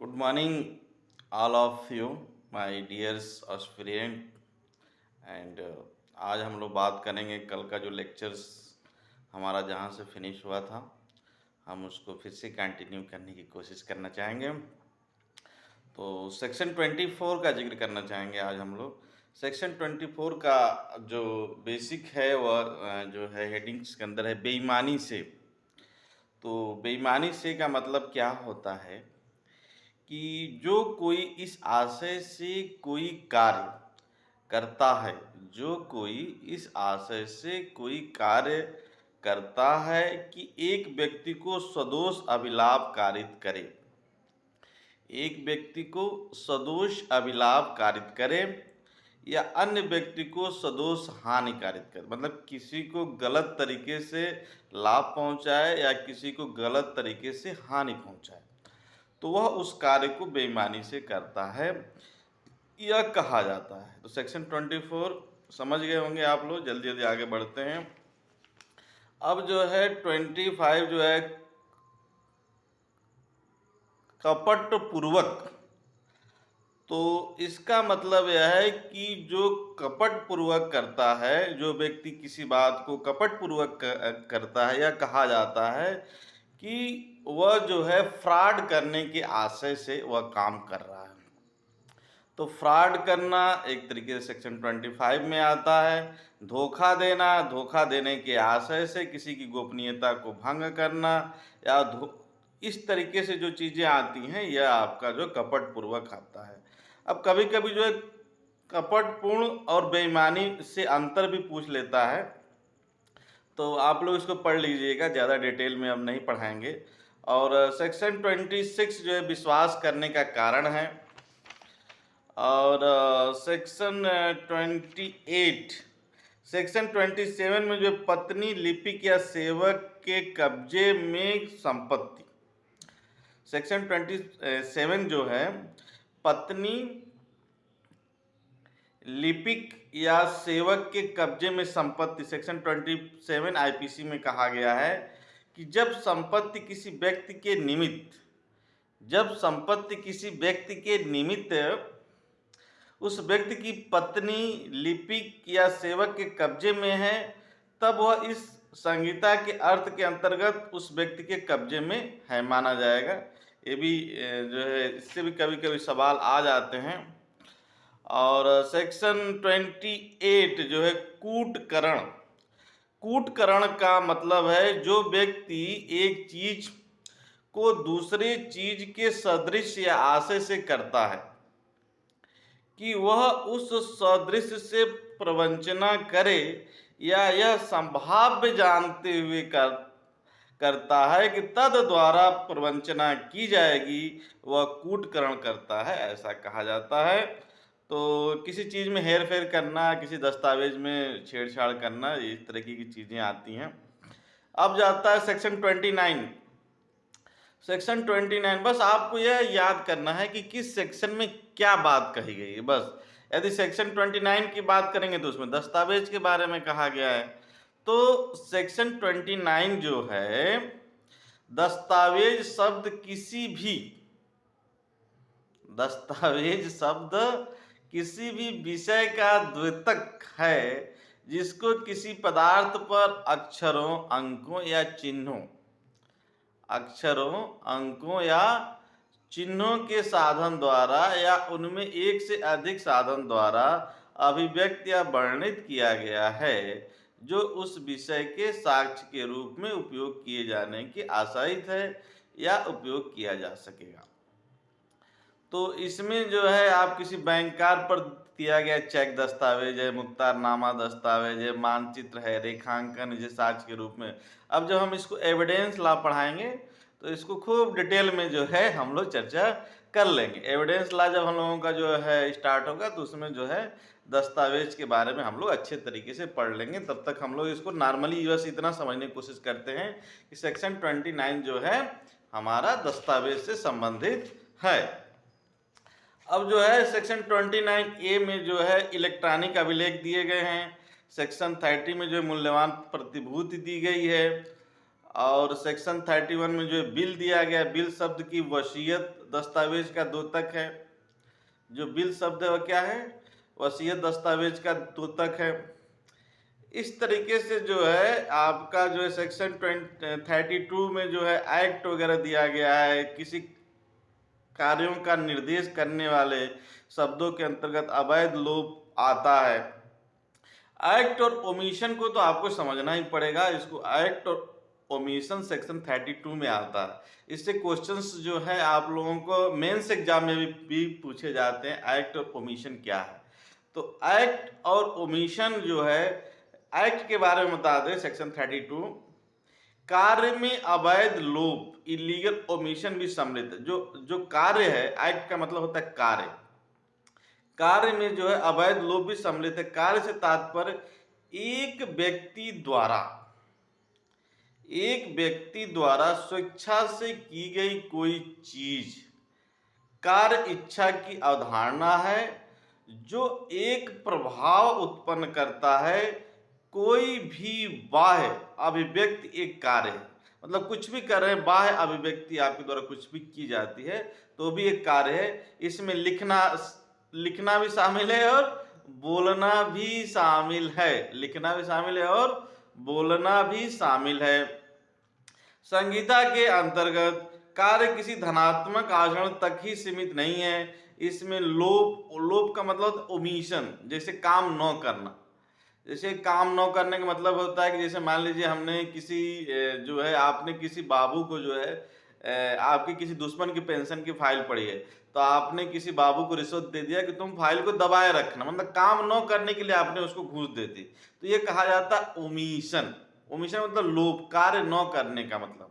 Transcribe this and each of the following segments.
Good morning, all of you, my dears aspirant. And आज हम लोग बात करेंगे कल का जो लेक्चर्स हमारा जहाँ से फिनिश हुआ था, हम उसको फिर से कंटिन्यू करने की कोशिश करना चाहेंगे। तो सेक्शन 24 का जिक्र करना चाहेंगे आज हम लोग। सेक्शन 24 का जो बेसिक है वह जो है हेडिंग्स के अंदर है बेईमानी से। तो बेईमानी से का मतलब क्या होता है कि जो कोई इस आशय से कोई कार्य करता है, जो कोई इस आशय से कोई कार्य करता है कि एक व्यक्ति को सदोष अभिलाभ कारित करे, एक व्यक्ति को सदोष अभिलाभ कारित करे या अन्य व्यक्ति को सदोष हानि कारित करे, मतलब किसी को गलत तरीके से लाभ पहुंचाए या किसी को गलत तरीके से हानि पहुंचाए, तो वह उस कार्य को बेईमानी से करता है, यह कहा जाता है। तो सेक्शन 24 समझ गए होंगे आप लोग। जल्दी जल्दी आगे बढ़ते हैं। अब जो है 25 जो है कपट पूर्वक। तो इसका मतलब यह है कि जो कपट पूर्वक करता है, जो व्यक्ति किसी बात को कपट पूर्वक करता है, यह कहा जाता है कि वह जो है फ्रॉड करने के आशय से वह काम कर रहा है। तो फ्रॉड करना एक तरीके से सेक्शन 25 में आता है। धोखा देना, धोखा देने के आशय से किसी की गोपनीयता को भंग करना या इस तरीके से जो चीज़ें आती हैं, यह आपका जो कपट पूर्वक आता है। अब कभी कभी जो है कपटपूर्ण और बेईमानी से अंतर भी पूछ लेता है, तो आप लोग इसको पढ़ लीजिएगा, ज़्यादा डिटेल में अब नहीं पढ़ाएंगे। और सेक्शन 26 जो है विश्वास करने का कारण है। और सेक्शन 28, सेक्शन 27 में जो पत्नी लिपिक या सेवक के कब्जे में संपत्ति, सेक्शन 27 जो है पत्नी लिपिक या सेवक के कब्जे में संपत्ति, सेक्शन 27 आईपीसी में कहा गया है कि जब संपत्ति किसी व्यक्ति के निमित्त, जब संपत्ति किसी व्यक्ति के निमित्त उस व्यक्ति की पत्नी लिपिक या सेवक के कब्जे में है, तब वह इस संहिता के अर्थ के अंतर्गत उस व्यक्ति के कब्जे में है माना जाएगा। ये भी जो है इससे भी कभी कभी सवाल आ जाते हैं। और सेक्शन 28 जो है कूटकरण, कूटकरण का मतलब है जो व्यक्ति एक चीज को दूसरे चीज के सदृश या आशय से करता है कि वह उस सदृश से प्रवंचना करे या यह संभाव्य जानते हुए करता है कि तद द्वारा प्रवंचना की जाएगी, वह कूटकरण करता है, ऐसा कहा जाता है। तो किसी चीज़ में हेर फेर करना, किसी दस्तावेज में छेड़छाड़ करना, इस तरह की चीज़ें आती हैं। अब जाता है सेक्शन 29। सेक्शन 29 बस आपको यह याद करना है कि किस सेक्शन में क्या बात कही गई है, बस। यदि सेक्शन 29 की बात करेंगे तो उसमें दस्तावेज के बारे में कहा गया है। तो सेक्शन 29 जो है, दस्तावेज शब्द किसी भी, दस्तावेज शब्द किसी भी विषय का द्योतक है जिसको किसी पदार्थ पर अक्षरों, अंकों या चिन्हों, अक्षरों, अंकों या चिन्हों के साधन द्वारा या उनमें एक से अधिक साधन द्वारा अभिव्यक्त या वर्णित किया गया है, जो उस विषय के साक्ष्य के रूप में उपयोग किए जाने के आशायित है या उपयोग किया जा सकेगा। तो इसमें जो है आप किसी बैंकर पर दिया गया चेक दस्तावेज है, मुख्तारनामा दस्तावेज है, मानचित्र है, रेखांकन है साक्ष्य के रूप में। अब जब हम इसको एविडेंस लॉ पढ़ाएंगे तो इसको खूब डिटेल में जो है हम लोग चर्चा कर लेंगे। एविडेंस लॉ जब हम लोगों का जो है स्टार्ट होगा तो उसमें जो है दस्तावेज के बारे में हम लोग अच्छे तरीके से पढ़ लेंगे। तब तक हम लोग इसको नॉर्मली बस इतना समझने की कोशिश करते हैं कि सेक्शन 29 जो है हमारा दस्तावेज से संबंधित है। अब जो है सेक्शन 29A में जो है इलेक्ट्रॉनिक अभिलेख दिए गए हैं। सेक्शन 30 में जो मूल्यवान प्रतिभूति दी गई है। और सेक्शन 31 में जो बिल दिया गया, बिल शब्द की वसीयत दस्तावेज का द्योतक है। जो बिल शब्द है वह क्या है? वसीयत दस्तावेज का द्योतक है। इस तरीके से जो है आपका जो है सेक्शन 32 में जो है एक्ट वगैरह दिया गया है, किसी कार्यों का निर्देश करने वाले शब्दों के अंतर्गत अवैध लोप आता है। एक्ट और ओमिशन को तो आपको समझना ही पड़ेगा। इसको एक्ट और ओमिशन सेक्शन 32 में आता है। इससे क्वेश्चंस जो है आप लोगों को मेंस एग्जाम में भी पूछे जाते हैं, एक्ट और ओमिशन क्या है। तो एक्ट और ओमिशन जो है, एक्ट के बारे में बता दें सेक्शन 32, कार्य में अवैध लोप इलीगल ओमिशन भी सम्मिलित है। जो कार्य है, एक्ट का मतलब होता है कार्य, कार्य में जो है अवैध लोप भी सम्मिलित है। कार्य से तात्पर्य एक व्यक्ति द्वारा स्वेच्छा से की गई कोई चीज कार्य इच्छा की अवधारणा है, जो एक प्रभाव उत्पन्न करता है। कोई भी बाह्य अभिव्यक्ति एक कार्य है, मतलब कुछ भी कर रहे हैं, बाह्य अभिव्यक्ति आपके द्वारा कुछ भी की जाती है तो भी एक कार्य है। इसमें लिखना भी शामिल है और बोलना भी शामिल है। लिखना भी शामिल है और बोलना भी शामिल है। संहिता के अंतर्गत कार्य किसी धनात्मक आचरण तक ही सीमित नहीं है। इसमें लोप का मतलब ओमिशन, जैसे काम न करना। जैसे काम न करने का मतलब होता है कि जैसे मान लीजिए हमने किसी जो है आपने किसी बाबू को जो है आपकी किसी दुश्मन की पेंशन की फाइल पड़ी है, तो आपने किसी बाबू को रिश्वत दे दिया कि तुम फाइल को दबाए रखना, मतलब काम न करने के लिए आपने उसको घूस दे दी, तो ये कहा जाता है ओमिशन। ओमिशन मतलब लोप, कार्य न करने का मतलब।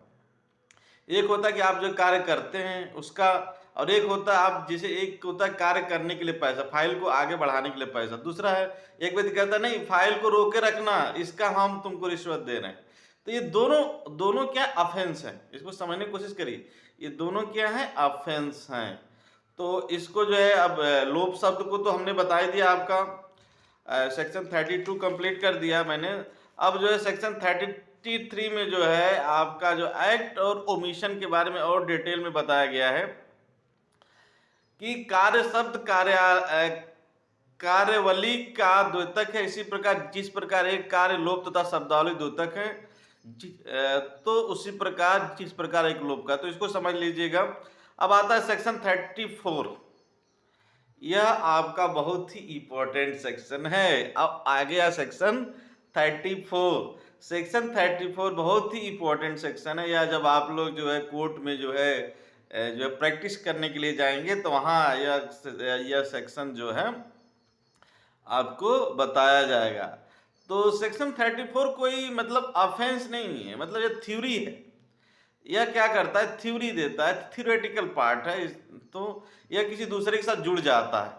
एक होता है कि आप जो कार्य करते हैं उसका, और एक होता है आप जैसे एक होता है कार्य करने के लिए पैसा, फाइल को आगे बढ़ाने के लिए पैसा। दूसरा है एक व्यक्ति कहता है नहीं फाइल को रोके रखना, इसका हम तुमको रिश्वत दे रहे हैं। तो ये दोनों क्या अफेंस है, इसको समझने की कोशिश करिए। ये दोनों क्या है? अफेंस हैं। तो इसको जो है अब लोप शब्द को तो हमने बता ही दिया, आपका सेक्शन 32 कंप्लीट कर दिया मैंने। अब जो है सेक्शन 33 में जो है आपका जो एक्ट और ओमिशन के बारे में और डिटेल में बताया गया है कि कार्य शब्द कार्यवली का द्योतक है। इसी प्रकार जिस प्रकार एक कार्य लोप तथा शब्दावली द्योतक है, तो उसी प्रकार जिस प्रकार एक लोप का, तो इसको समझ लीजिएगा। अब आता है सेक्शन 34। यह आपका बहुत ही इंपॉर्टेंट सेक्शन है। अब आ गया सेक्शन 34। सेक्शन 34 बहुत ही इंपॉर्टेंट सेक्शन है। या जब आप लोग जो है कोर्ट में जो है प्रैक्टिस करने के लिए जाएंगे तो वहाँ यह सेक्शन जो है आपको बताया जाएगा। तो सेक्शन 34 कोई मतलब ऑफेंस नहीं है, मतलब ये थ्योरी है। यह क्या करता है? थ्योरी देता है, थ्योरेटिकल पार्ट है। तो यह किसी दूसरे के साथ जुड़ जाता है,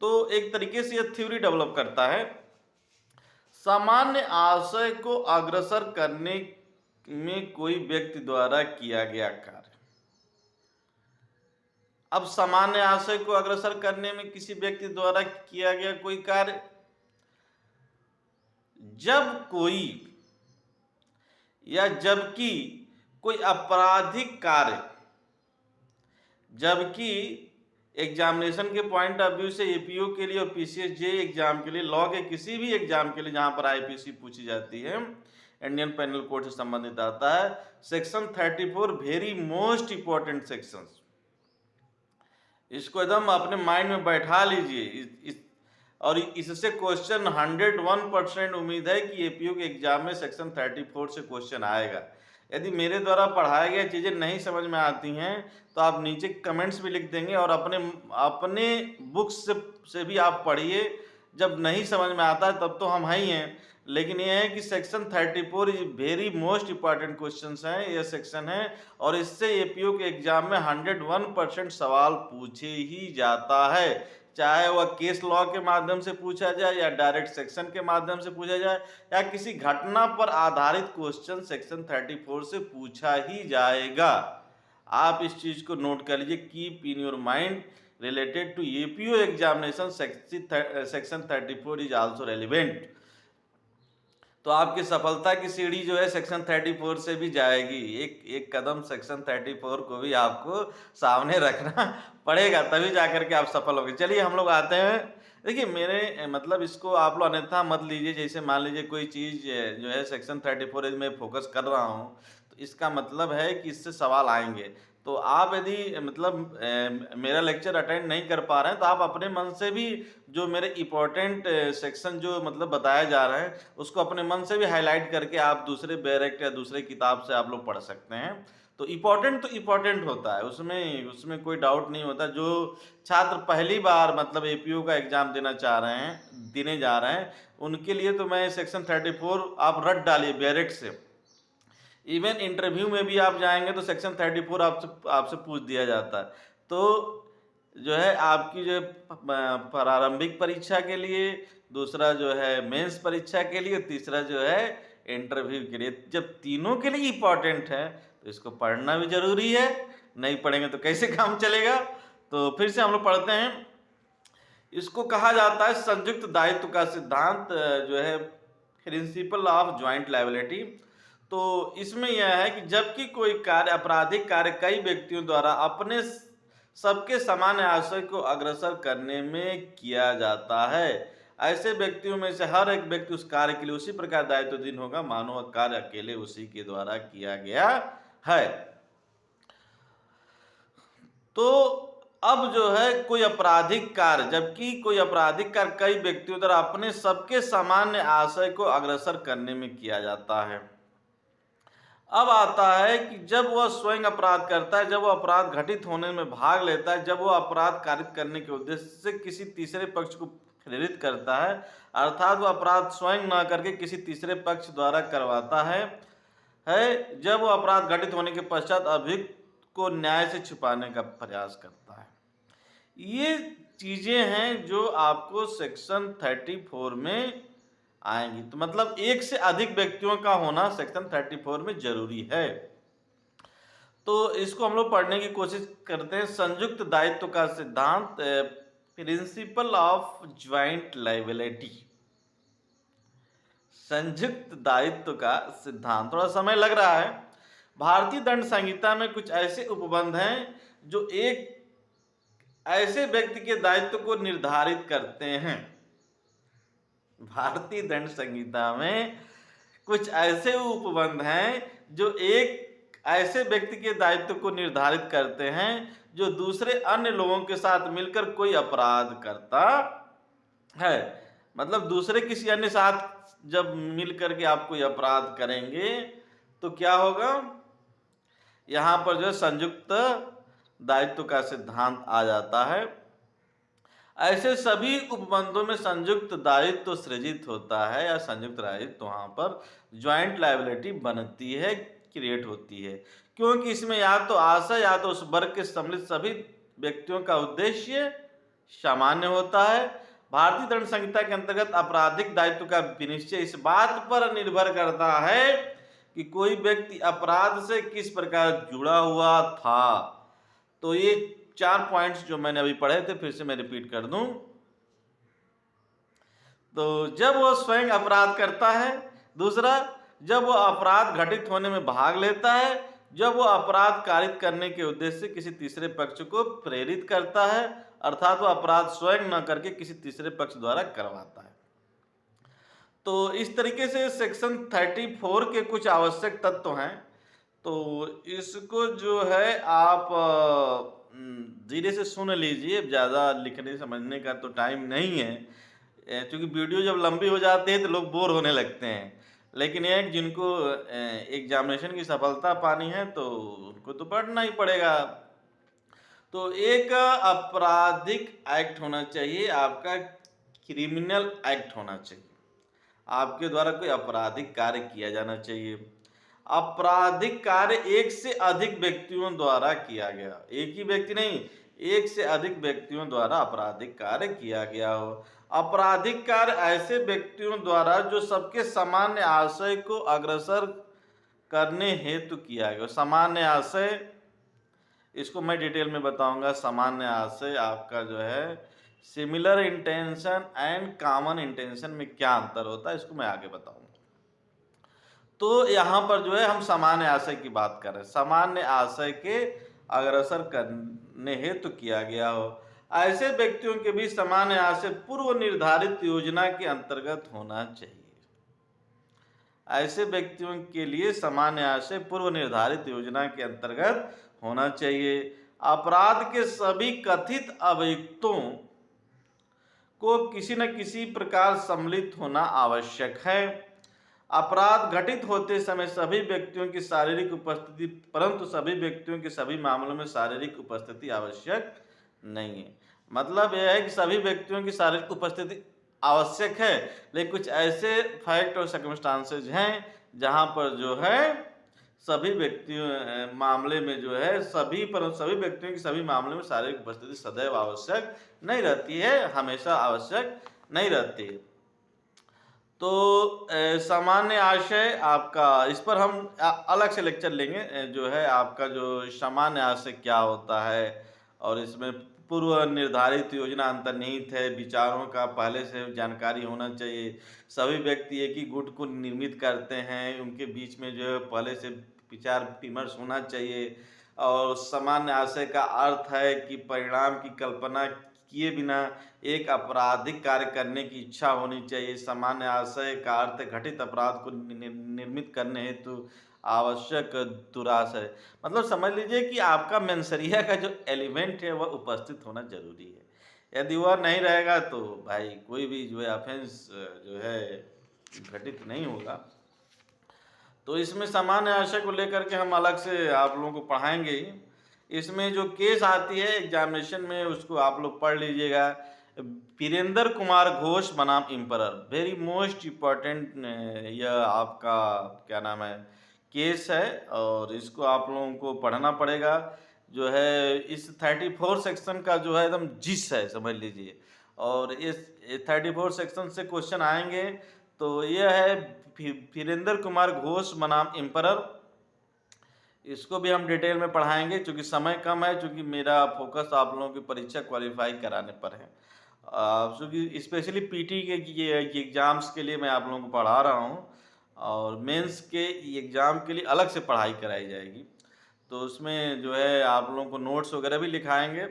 तो एक तरीके से यह थ्योरी डेवलप करता है। सामान्य आशय को अग्रसर करने में कोई व्यक्ति द्वारा किया गया कार्य। अब सामान्य आशय को अग्रसर करने में किसी व्यक्ति द्वारा किया गया कोई कार्य, जब कोई या जबकि कोई आपराधिक कार्य, जबकि एग्जामिनेशन के पॉइंट ऑफ व्यू से एपीओ के लिए और पीसीएस जे एग्जाम के लिए, लॉ के किसी भी एग्जाम के लिए जहां पर आईपीसी पूछी जाती है, इंडियन पेनल कोड से संबंधित आता है, section 34 very most important section. इसको एकदम अपने माइंड में बैठा लीजिए। और इससे क्वेश्चन 101% उम्मीद है कि एपीओ के एग्जाम में सेक्शन 34 से क्वेश्चन आएगा। यदि मेरे द्वारा पढ़ाई गई चीज़ें नहीं समझ में आती हैं तो आप नीचे कमेंट्स भी लिख देंगे, और अपने बुक्स से भी आप पढ़िए। जब नहीं समझ में आता है तब तो हम ही हैं, लेकिन यह है कि section 34 is very most important question है, यह सेक्शन है। और इससे एपीओ के एग्जाम में 101% सवाल पूछे ही जाता है, चाहे वह केस लॉ के माध्यम से पूछा जाए या डायरेक्ट सेक्शन के माध्यम से पूछा जाए या किसी घटना पर आधारित क्वेश्चन सेक्शन 34 से पूछा ही जाएगा। आप इस चीज को नोट कर लीजिए, keep in your mind related to APO examination section 34 is also relevant. तो आपकी सफलता की सीढ़ी जो है सेक्शन 34 से भी जाएगी। एक एक कदम सेक्शन 34 को भी आपको सामने रखना पड़ेगा, तभी जाकर के आप सफल होंगे। चलिए हम लोग आते हैं। देखिए मेरे मतलब इसको आप लोग अन्यथा मत लीजिए, जैसे मान लीजिए कोई चीज़ जो है सेक्शन 34 में फोकस कर रहा हूँ, तो इसका मतलब है कि इससे सवाल आएँगे। तो आप यदि मतलब मेरा लेक्चर अटेंड नहीं कर पा रहे हैं, तो आप अपने मन से भी जो मेरे इम्पोर्टेंट सेक्शन जो मतलब बताए जा रहे हैं, उसको अपने मन से भी हाइलाइट करके आप दूसरे बैरेक्ट या दूसरे किताब से आप लोग पढ़ सकते हैं। तो इम्पोर्टेंट होता है, उसमें उसमें कोई डाउट नहीं होता। जो छात्र पहली बार मतलब एपीओ का एग्ज़ाम देने जा रहे हैं, उनके लिए तो मैं सेक्शन 34 आप रट डालिए बैरेक्ट से। इवन इंटरव्यू में भी आप जाएँगे तो सेक्शन 34 आपसे आपसे पूछ दिया जाता है। तो जो है आपकी जो है प्रारंभिक परीक्षा के लिए, दूसरा जो है मेंस परीक्षा के लिए, तीसरा जो है इंटरव्यू के लिए। जब तीनों के लिए इम्पोर्टेंट है, तो इसको पढ़ना भी ज़रूरी है। नहीं पढ़ेंगे तो कैसे काम चलेगा? तो फिर से हम लोग पढ़ते हैं। इसको कहा जाता है संयुक्त दायित्व का सिद्धांत, जो है प्रिंसिपल ऑफ जॉइंट लायबिलिटी। तो इसमें यह है कि जबकि कोई कार्य आपराधिक कार्य कई व्यक्तियों द्वारा अपने सबके सामान्य आशय को अग्रसर करने में किया जाता है, ऐसे व्यक्तियों में से हर एक व्यक्ति उस कार्य के लिए उसी प्रकार दायित्वहीन होगा मानो वह कार्य अकेले उसी के द्वारा किया गया है। तो अब जो है कोई आपराधिक कार्य, जबकि कोई आपराधिक कार्य कई व्यक्तियों द्वारा अपने सबके सामान्य आशय को अग्रसर करने में किया जाता है। अब आता है कि जब वह स्वयं अपराध करता है, जब वह अपराध घटित होने में भाग लेता है, जब वह अपराध कारित करने के उद्देश्य से किसी तीसरे पक्ष को प्रेरित करता है, अर्थात वह अपराध स्वयं न करके किसी तीसरे पक्ष द्वारा करवाता है, जब वह अपराध घटित होने के पश्चात अभियुक्त को न्याय से छुपाने का प्रयास करता है। ये चीजें हैं जो आपको सेक्शन 34 में आएंगी। तो मतलब एक से अधिक व्यक्तियों का होना सेक्शन 34 में जरूरी है। तो इसको हम लोग पढ़ने की कोशिश करते हैं। संयुक्त दायित्व का सिद्धांत, प्रिंसिपल ऑफ ज्वाइंट लायबिलिटी। संयुक्त दायित्व का सिद्धांत, थोड़ा समय लग रहा है। भारतीय दंड संहिता में कुछ ऐसे उपबंध हैं जो एक ऐसे व्यक्ति के दायित्व को निर्धारित करते हैं। भारतीय दंड संहिता में कुछ ऐसे उपबंध हैं जो एक ऐसे व्यक्ति के दायित्व को निर्धारित करते हैं जो दूसरे अन्य लोगों के साथ मिलकर कोई अपराध करता है। मतलब दूसरे किसी अन्य साथ जब मिलकर के आप कोई अपराध करेंगे तो क्या होगा, यहाँ पर जो संयुक्त दायित्व का सिद्धांत आ जाता है। ऐसे सभी उपबंधों में संयुक्त दायित्व सृजित होता है या संयुक्त दायित्व वहाँ पर ज्वाइंट लायबिलिटी बनती है, क्रिएट होती है, क्योंकि इसमें या तो आशय या तो उस वर्ग के सम्मिलित सभी व्यक्तियों का उद्देश्य सामान्य होता है। भारतीय दंड संहिता के अंतर्गत आपराधिक दायित्व का विनिश्चय इस बात पर निर्भर करता है कि कोई व्यक्ति अपराध से किस प्रकार जुड़ा हुआ था। तो ये 4 पॉइंट्स जो मैंने अभी पढ़े थे फिर से मैं रिपीट कर दूं। तो जब वो स्वयं अपराध करता है, दूसरा जब वो अपराध घटित होने में भाग लेता है, जब वो अपराध कारित करने के उद्देश्य से किसी तीसरे पक्ष को प्रेरित करता है, अर्थात वो अपराध स्वयं न करके किसी तीसरे पक्ष द्वारा करवाता है। तो इस तरीके से सेक्शन 34 के कुछ आवश्यक तत्व हैं। तो इसको जो है आप धीरे से सुन लीजिए, ज़्यादा लिखने समझने का तो टाइम नहीं है, क्योंकि वीडियो जब लंबी हो जाती है तो लोग बोर होने लगते हैं। लेकिन एक जिनको एग्जामिनेशन की सफलता पानी है तो उनको तो पढ़ना ही पड़ेगा। तो एक आपराधिक एक्ट होना चाहिए, आपका क्रिमिनल एक्ट होना चाहिए, आपके द्वारा कोई आपराधिक कार्य किया जाना चाहिए। आपराधिक कार्य एक से अधिक व्यक्तियों द्वारा किया गया, एक ही व्यक्ति नहीं, एक से अधिक व्यक्तियों द्वारा आपराधिक कार्य किया गया हो। आपराधिक कार्य ऐसे व्यक्तियों द्वारा जो सबके सामान्य आशय को अग्रसर करने हेतु किया गया। सामान्य आशय, इसको मैं डिटेल में बताऊंगा। सामान्य आशय आपका जो है similar intention and common intention में क्या अंतर होता है, इसको मैं आगे बताऊंगा। तो यहाँ पर जो है हम सामान्य आशय की बात कर रहे हैं, सामान्य आशय के अग्रसर करने हेतु किया गया हो। ऐसे व्यक्तियों के बीच सामान्य आशय पूर्व निर्धारित योजना के अंतर्गत होना चाहिए। ऐसे व्यक्तियों के लिए सामान्य आशय पूर्व निर्धारित योजना के अंतर्गत होना चाहिए। अपराध के सभी कथित अभियुक्तों को किसी न किसी प्रकार सम्मिलित होना आवश्यक है। अपराध घटित होते समय सभी व्यक्तियों की शारीरिक उपस्थिति, परंतु सभी व्यक्तियों के सभी मामलों में शारीरिक उपस्थिति आवश्यक नहीं है। मतलब यह है कि सभी व्यक्तियों की शारीरिक उपस्थिति आवश्यक है, लेकिन कुछ ऐसे फैक्ट और सर्कमस्टांसेज हैं जहां पर जो है सभी व्यक्तियों मामले में जो है सभी व्यक्तियों की सभी मामलों में शारीरिक उपस्थिति सदैव आवश्यक नहीं रहती है, हमेशा आवश्यक नहीं रहती है। तो सामान्य आशय आपका, इस पर हम अलग से लेक्चर लेंगे, जो है आपका जो सामान्य आशय क्या होता है और इसमें पूर्व निर्धारित योजना अंतर्निहित है, विचारों का पहले से जानकारी होना चाहिए। सभी व्यक्ति एक ही गुट को निर्मित करते हैं, उनके बीच में जो है पहले से विचार विमर्श होना चाहिए। और सामान्य आशय का अर्थ है कि परिणाम की कल्पना किए बिना एक आपराधिक कार्य करने की इच्छा होनी चाहिए। सामान्य आशय का अर्थ घटित अपराध को निर्मित करने हेतु आवश्यक दुराशय, मतलब समझ लीजिए कि आपका मेंसरिया का जो एलिमेंट है वह उपस्थित होना जरूरी है। यदि वह नहीं रहेगा तो भाई कोई भी जो है ऑफेंस जो है घटित नहीं होगा। तो इसमें सामान्य आशय को लेकर के हम अलग से आप लोगों को पढ़ाएंगे ही। इसमें जो केस आती है एग्जामिनेशन में उसको आप लोग पढ़ लीजिएगा। वीरेंद्र कुमार घोष बनाम इम्परर, वेरी मोस्ट इम्पॉर्टेंट यह आपका क्या नाम है केस है, और इसको आप लोगों को पढ़ना पड़ेगा। जो है इस 34 सेक्शन का जो है एकदम जिस है, समझ लीजिए। और इस 34 सेक्शन से क्वेश्चन आएंगे। तो यह है वीरेंद्र कुमार घोष बनाम इम्परर, इसको भी हम डिटेल में पढ़ाएंगे क्योंकि समय कम है, क्योंकि मेरा फोकस आप लोगों की परीक्षा क्वालिफाई कराने पर है। क्योंकि स्पेशली पीटी के ये एग्ज़ाम्स के लिए मैं आप लोगों को पढ़ा रहा हूँ, और मेंस के एग्ज़ाम के लिए अलग से पढ़ाई कराई जाएगी। तो उसमें जो है आप लोगों को नोट्स वगैरह भी लिखाएंगे।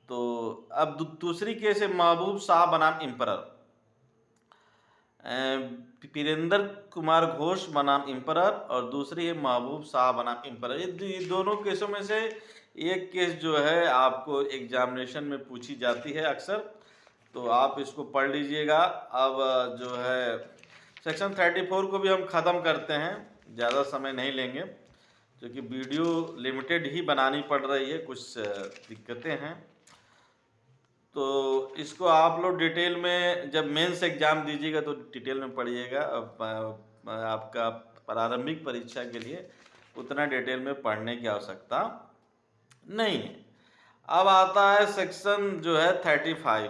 तो अब दूसरी केस है महबूब शाह बनाम इम्परर। वीरेंद्र कुमार घोष बनाम इम्परर और दूसरी है महबूब शाह बनाम इम्परर। ये दोनों केसों में से एक केस जो है आपको एग्जामिनेशन में पूछी जाती है अक्सर, तो आप इसको पढ़ लीजिएगा। अब जो है सेक्शन 34 को भी हम ख़त्म करते हैं, ज़्यादा समय नहीं लेंगे क्योंकि वीडियो लिमिटेड ही बनानी पड़ रही है, कुछ दिक्कतें हैं। तो इसको आप लोग डिटेल में जब मेंस एग्जाम दीजिएगा तो डिटेल में पढ़िएगा। आपका प्रारंभिक परीक्षा के लिए उतना डिटेल में पढ़ने की आवश्यकता नहीं है। अब आता है सेक्शन जो है 35,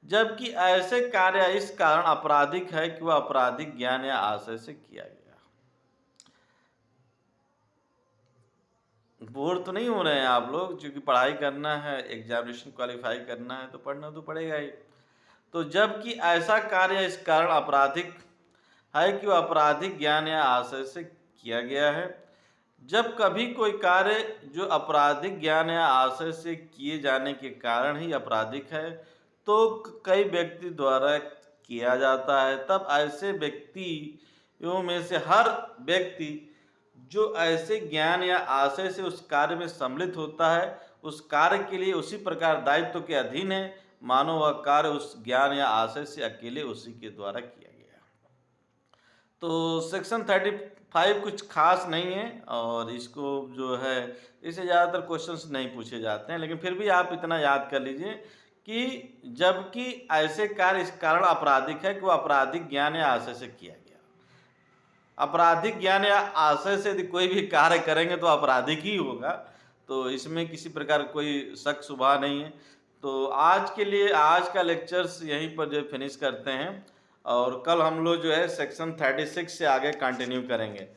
जबकि ऐसे कार्य इस कारण आपराधिक है कि वह आपराधिक ज्ञान या आशय से किया गया। बोर तो नहीं हो रहे हैं आप लोग, क्योंकि पढ़ाई करना है, एग्जामिनेशन क्वालिफाई करना है तो पढ़ना तो पड़ेगा ही। तो जबकि ऐसा कार्य इस कारण आपराधिक है कि वह आपराधिक ज्ञान या आशय से किया गया है। जब कभी कोई कार्य जो आपराधिक ज्ञान या आशय से किए जाने के कारण ही आपराधिक है तो कई व्यक्ति द्वारा किया जाता है, तब ऐसे व्यक्तियों में से हर व्यक्ति जो ऐसे ज्ञान या आशय से उस कार्य में सम्मिलित होता है उस कार्य के लिए उसी प्रकार दायित्व के अधीन है, मानो वह कार्य उस ज्ञान या आशय से अकेले उसी के द्वारा किया गया। तो सेक्शन 35 कुछ खास नहीं है, और इसको जो है इससे ज़्यादातर क्वेश्चंस नहीं पूछे जाते हैं, लेकिन फिर भी आप इतना याद कर लीजिए कि जबकि ऐसे कार्य इस कारण आपराधिक है कि वह आपराधिक ज्ञान या आशय से किया गया। आपराधिक ज्ञान या आशय से यदि कोई भी कार्य करेंगे तो आपराधिक ही होगा, तो इसमें किसी प्रकार कोई शक शुबा नहीं है। तो आज के लिए आज का लेक्चर्स यहीं पर जो फिनिश करते हैं, और कल हम लोग जो है सेक्शन 36 से आगे कंटिन्यू करेंगे।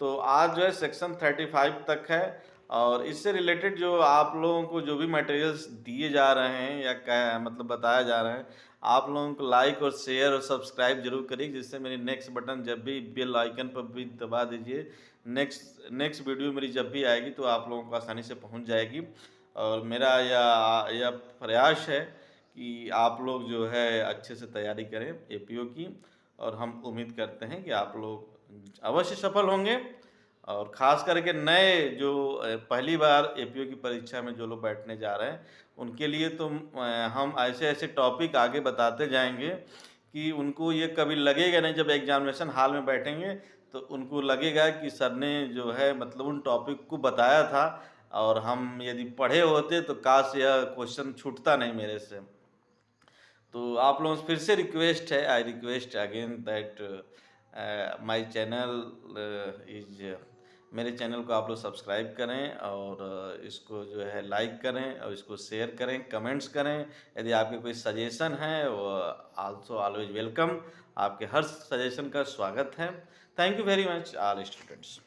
तो आज जो है सेक्शन 35 तक है, और इससे रिलेटेड जो आप लोगों को जो भी मटेरियल्स दिए जा रहे हैं या मतलब बताया जा रहा है, आप लोगों को लाइक और शेयर और सब्सक्राइब जरूर करिए, जिससे मेरी नेक्स्ट बटन जब भी बेल आइकन पर भी दबा दीजिए। नेक्स्ट नेक्स्ट वीडियो मेरी जब भी आएगी तो आप लोगों को आसानी से पहुंच जाएगी। और मेरा यह प्रयास है कि आप लोग जो है अच्छे से तैयारी करें एपीओ की, और हम उम्मीद करते हैं कि आप लोग अवश्य सफल होंगे। और ख़ास करके नए जो पहली बार एपीओ की परीक्षा में जो लोग बैठने जा रहे हैं, उनके लिए तो हम ऐसे-ऐसे टॉपिक आगे बताते जाएँगे कि उनको ये कभी लगेगा नहीं, जब एग्ज़ामिनेशन हॉल में बैठेंगे तो उनको लगेगा कि सर ने जो है मतलब उन टॉपिक को बताया था, और हम यदि पढ़े होते तो काश यह क्वेश्चन छूटता नहीं मेरे से। तो आप लोगों से फिर से रिक्वेस्ट है, I request again that my channel is मेरे चैनल को आप लोग सब्सक्राइब करें, और इसको जो है लाइक करें, और इसको शेयर करें, कमेंट्स करें। यदि आपके कोई सजेशन है वो आल्सो ऑलवेज वेलकम। आपके हर सजेशन का स्वागत है। Thank you very much all students.